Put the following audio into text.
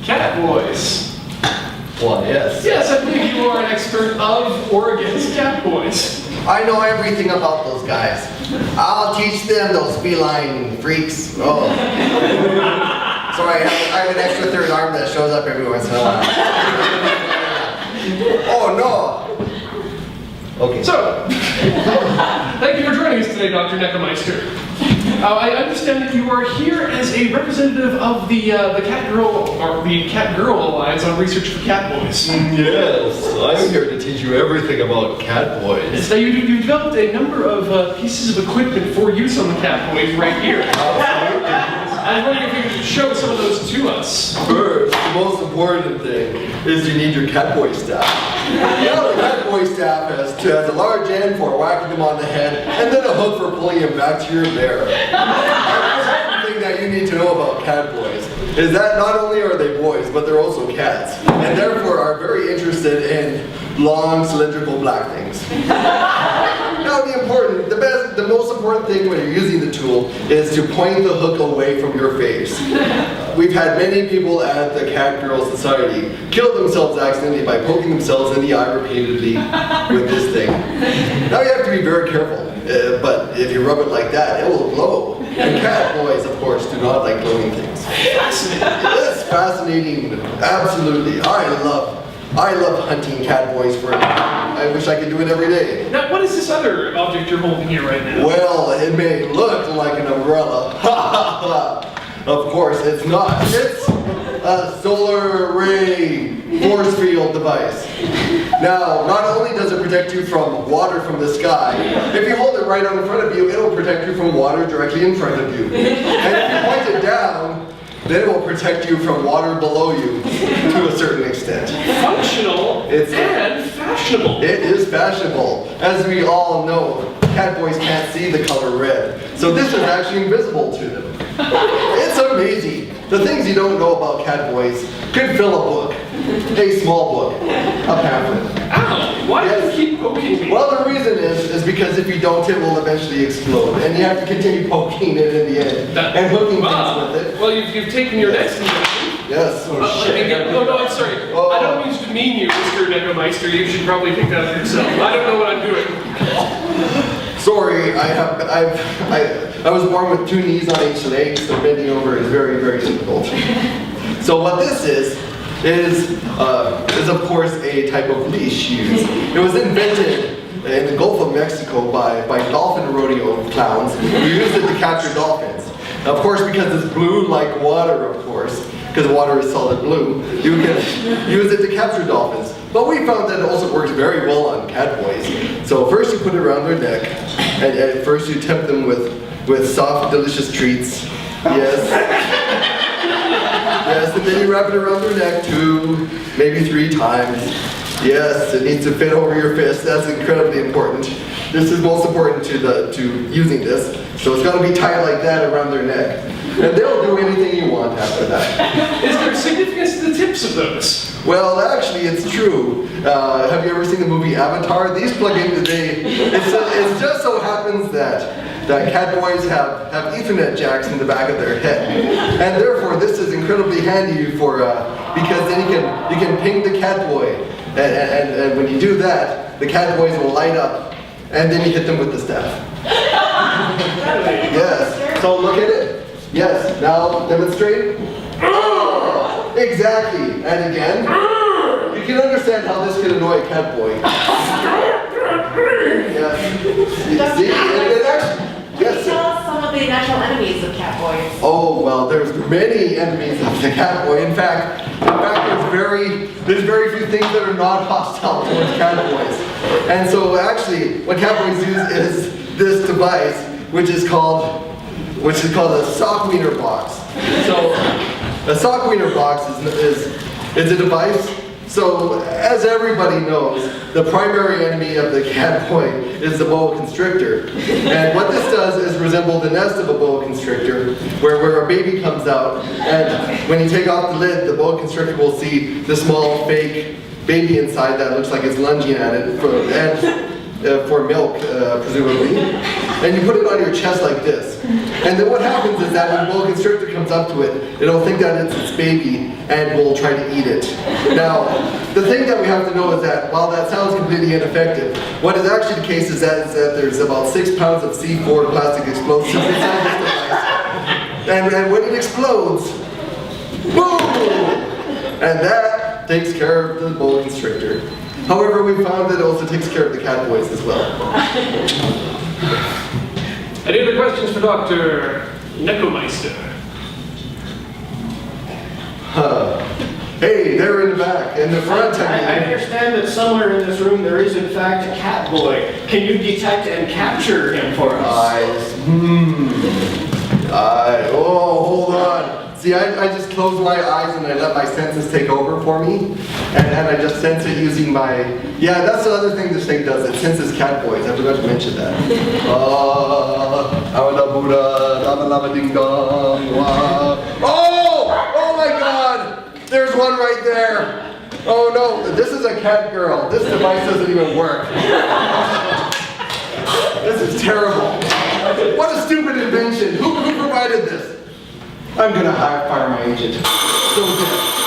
Cat boys. Why, yes. Yes, I believe you are an expert of or against cat boys. I know everything about those guys. I'll teach them, those feline freaks. Oh. Sorry, I have an extra third arm that shows up every once in a while. Oh no! Okay. So, thank you for joining us today, Dr. Neckermeister. I understand that you are here as a representative of the Cat Girl or the Cat Girl Alliance on research for cat boys. Yes, I'm here to teach you everything about cat boys. So you developed a number of pieces of equipment for use on the cat boys right here. Absolutely. I was wondering if you could show some of those to us. First, the most important thing is you need your cat boy staff. Now the cat boy staff has a large end for whacking them on the head, and then a hook for pulling them back to your lair. The second thing that you need to know about cat boys is that not only are they boys, but they're also cats, and therefore are very interested in long, cylindrical black things. Now the most important thing when you're using the tool is to point the hook away from your face. We've had many people at the Cat Girl Society kill themselves accidentally by poking themselves in the eye repeatedly with this thing. Now you have to be very careful, but if you rub it like that, it will glow. And cat boys, of course, do not like glowing things. Fascinating. It's fascinating, absolutely. I love hunting cat boys for I wish I could do it every day. Now, what is this other object you're holding here right now? Well, it may look like an umbrella. Of course, it's not. It's a solar array force field device. Now, not only does it protect you from water from the sky, if you hold it right on in front of you, it'll protect you from water directly in front of you. And if you point it down, then it will protect you from water below you to a certain extent. Functional and fashionable. It is fashionable. As we all know, cat boys can't see the color red, so this is actually invisible to them. It's amazing. The things you don't know about cat boys could fill a book, a small book, a pamphlet. Ow! Why do you keep poking me? Well, the reason is because if you don't, it will eventually explode, and you have to continue poking it in the end and hooking things with it. Well, you've taken your next invention. Yes. Oh, no, I'm sorry. Oh. I don't mean to demean you, Mr. Neckermeister. You should probably think that of yourself. I don't know what I'm doing. Sorry, I was born with 2 knees on each leg, so bending over is very, very difficult. So what this is of course a type of leash used. It was invented in the Gulf of Mexico by dolphin rodeo clowns who used it to capture dolphins. Of course, because it's blue like water, of course, because water is solid blue, you can use it to capture dolphins. But we found that it also works very well on cat boys. So first you put it around their neck, and at first you tempt them with soft, delicious treats. Yes. Yes, and then you wrap it around their neck 2, maybe 3 times. Yes, it needs to fit over your fist. That's incredibly important. This is most important to using this. So it's got to be tight like that around their neck. And they'll do anything you want after that. Is there significance to the tips of those? Well, actually, it's true. Have you ever seen the movie Avatar? These plug in today. It just so happens that cat boys have Ethernet jacks in the back of their head, and therefore this is incredibly handy for because then you can ping the cat boy, and when you do that, the cat boys will light up, and then you hit them with the staff. Yes. So look at it. Yes. Now demonstrate. Exactly. And again. You can understand how this could annoy a cat boy. Yes. See? Can you tell us some of the natural enemies of cat boys? Oh, well, there's many enemies of the cat boy. In fact, there's very few things that are not hostile towards cat boys. And so actually, what cat boys use is this device, which is called a sock wiener box. So a sock wiener box is a device. So, as everybody knows, the primary enemy of the cat boy is the boa constrictor. And what this does is resemble the nest of a boa constrictor, where a baby comes out, and when you take off the lid, the boa constrictor will see the small fake baby inside that looks like it's lunging at it. for milk, presumably, and you put it on your chest like this. And then what happens is that when a boa constrictor comes up to it, it'll think that it's its baby and will try to eat it. Now, the thing that we have to know is that while that sounds completely ineffective, what is actually the case is that there's about 6 pounds of C4 plastic explosives inside this device. And when it explodes, boom! And that takes care of the boa constrictor. However, we found that it also takes care of the cat boys as well. Any other questions for Dr. Necomeister? Hey, they're in the back, in the front. I understand that somewhere in this room there is in fact a cat boy. Can you detect and capture him for us? Oh, hold on. See, I just close my eyes and I let my senses take over for me. And I just sense it using my... Yeah, that's the other thing this thing does. It senses cat boys. I forgot to mention that. Oh my God! There's one right there. Oh no, this is a cat girl. This device doesn't even work. This is terrible. What a stupid invention. Who provided this? I'm gonna fire my agent. So good.